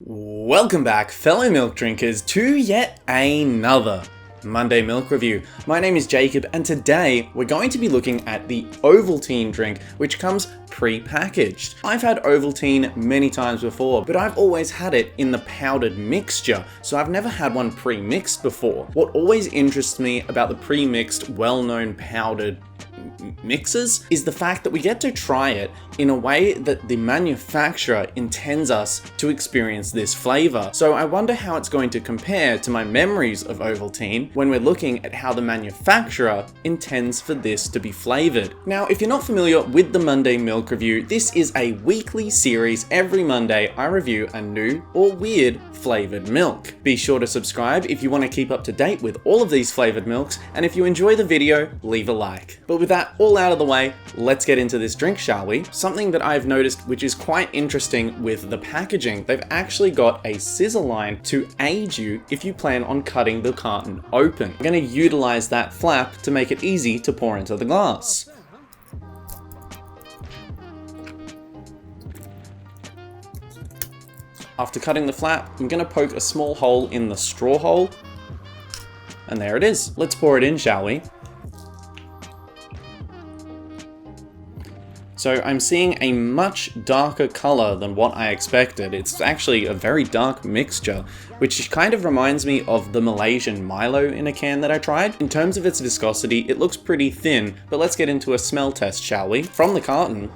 Welcome back, fellow milk drinkers, to yet another Monday Milk Review. My name is Jacob, and today we're going to be looking at the Ovaltine drink, which comes pre-packaged. I've had Ovaltine many times before, but I've always had it in the powdered mixture, so I've never had one pre-mixed before. What always interests me about the pre-mixed, well-known powdered mixes is the fact that we get to try it in a way that the manufacturer intends us to experience this flavor. So I wonder how it's going to compare to my memories of Ovaltine when we're looking at how the manufacturer intends for this to be flavored. Now, if you're not familiar with the Monday Milk Review, this is a weekly series. Every Monday I review a new or weird flavored milk. Be sure to subscribe if you want to keep up to date with all of these flavored milks, and if you enjoy the video, leave a like. But with that all out of the way, let's get into this drink, shall we? Something that I've noticed which is quite interesting with the packaging, they've actually got a scissor line to aid you if you plan on cutting the carton open. I'm going to utilize that flap to make it easy to pour into the glass. After cutting the flap, I'm going to poke a small hole in the straw hole, and there it is. Let's pour it in, shall we? So I'm seeing a much darker color than what I expected. It's actually a very dark mixture, which kind of reminds me of the Malaysian Milo in a can that I tried. In terms of its viscosity, it looks pretty thin, but let's get into a smell test, shall we? From the carton,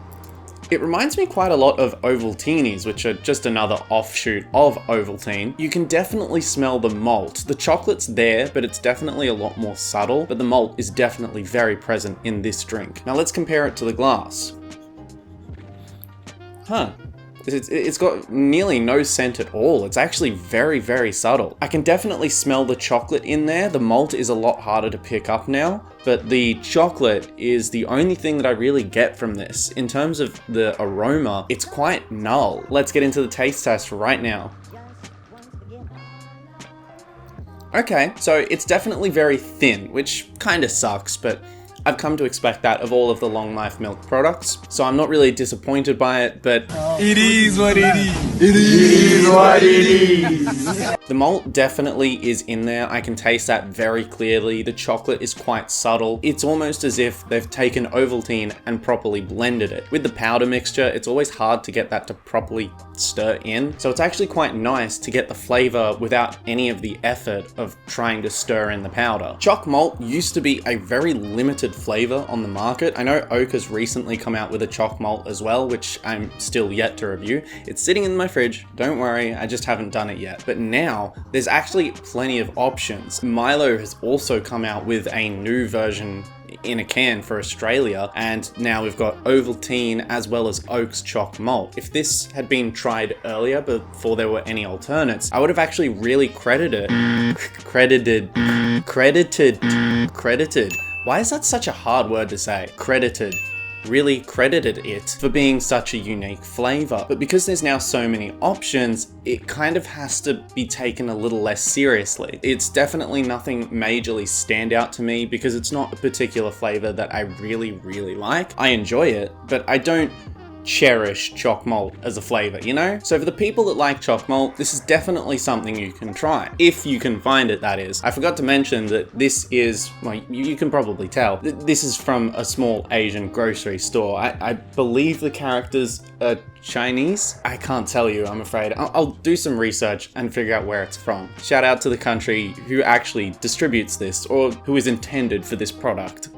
it reminds me quite a lot of Ovaltinis, which are just another offshoot of Ovaltine. You can definitely smell the malt. The chocolate's there, but it's definitely a lot more subtle, but the malt is definitely very present in this drink. Now let's compare it to the glass. It's got nearly no scent at all. It's actually very, very subtle. I can definitely smell the chocolate in there. The malt is a lot harder to pick up now, but the chocolate is the only thing that I really get from this. In terms of the aroma, it's quite null. Let's get into the taste test right now. Okay, so it's definitely very thin, which kind of sucks, but I've come to expect that of all of the long life milk products, so I'm not really disappointed by it, but it is what it is. It is what it is. The malt definitely is in there. I can taste that very clearly. The chocolate is quite subtle. It's almost as if they've taken Ovaltine and properly blended it. With the powder mixture, it's always hard to get that to properly stir in, so it's actually quite nice to get the flavor without any of the effort of trying to stir in the powder. Choc malt used to be a very limited flavor on the market. I know Oak has recently come out with a choc malt as well, which I'm still yet to review. It's sitting in my fridge, don't worry, I just haven't done it yet. But now, there's actually plenty of options. Milo has also come out with a new version in a can for Australia, and now we've got Ovaltine as well as Oak's choc malt. If this had been tried earlier before there were any alternates, I would have actually really credited. Why is that such a hard word to say? Really credited it for being such a unique flavor. But because there's now so many options, it kind of has to be taken a little less seriously. It's definitely nothing majorly stand out to me because it's not a particular flavor that I really, really like. I enjoy it, but I don't cherish choc malt as a flavor, you know? So for the people that like choc malt, this is definitely something you can try. If you can find it, that is. I forgot to mention that this is, well, you can probably tell, this is from a small Asian grocery store. I believe the characters are Chinese. I can't tell you, I'm afraid. I'll do some research and figure out where it's from. Shout out to the country who actually distributes this or who is intended for this product.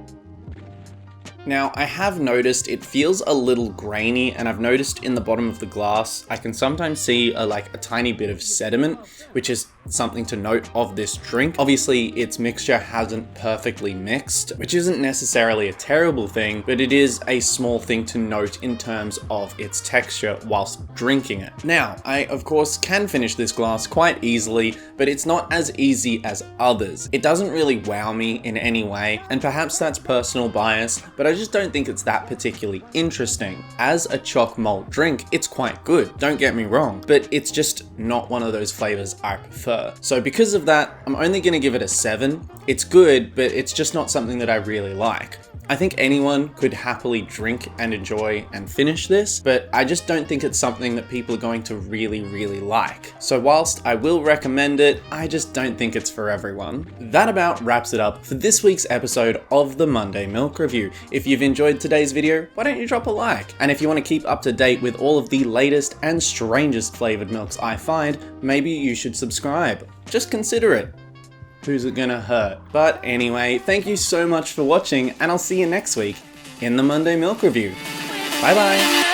Now, I have noticed it feels a little grainy, and I've noticed in the bottom of the glass, I can sometimes see a tiny bit of sediment, which is something to note of this drink. Obviously, its mixture hasn't perfectly mixed, which isn't necessarily a terrible thing, but it is a small thing to note in terms of its texture whilst drinking it. Now, I of course can finish this glass quite easily, but it's not as easy as others. It doesn't really wow me in any way, and perhaps that's personal bias, but I just don't think it's that particularly interesting. As a choc malt drink, it's quite good, don't get me wrong, but it's just not one of those flavors I prefer. prefer. So because of that, I'm only gonna give it a 7. It's good, but it's just not something that I really like. I think anyone could happily drink and enjoy and finish this, but I just don't think it's something that people are going to really like. So whilst I will recommend it, I just don't think it's for everyone. That about wraps it up for this week's episode of the Monday Milk Review. If you've enjoyed today's video, why don't you drop a like? And if you want to keep up to date with all of the latest and strangest flavored milks I find, maybe you should subscribe. Just consider it. Who's it gonna hurt? But anyway, thank you so much for watching, and I'll see you next week in the Monday Milk Review. Bye bye!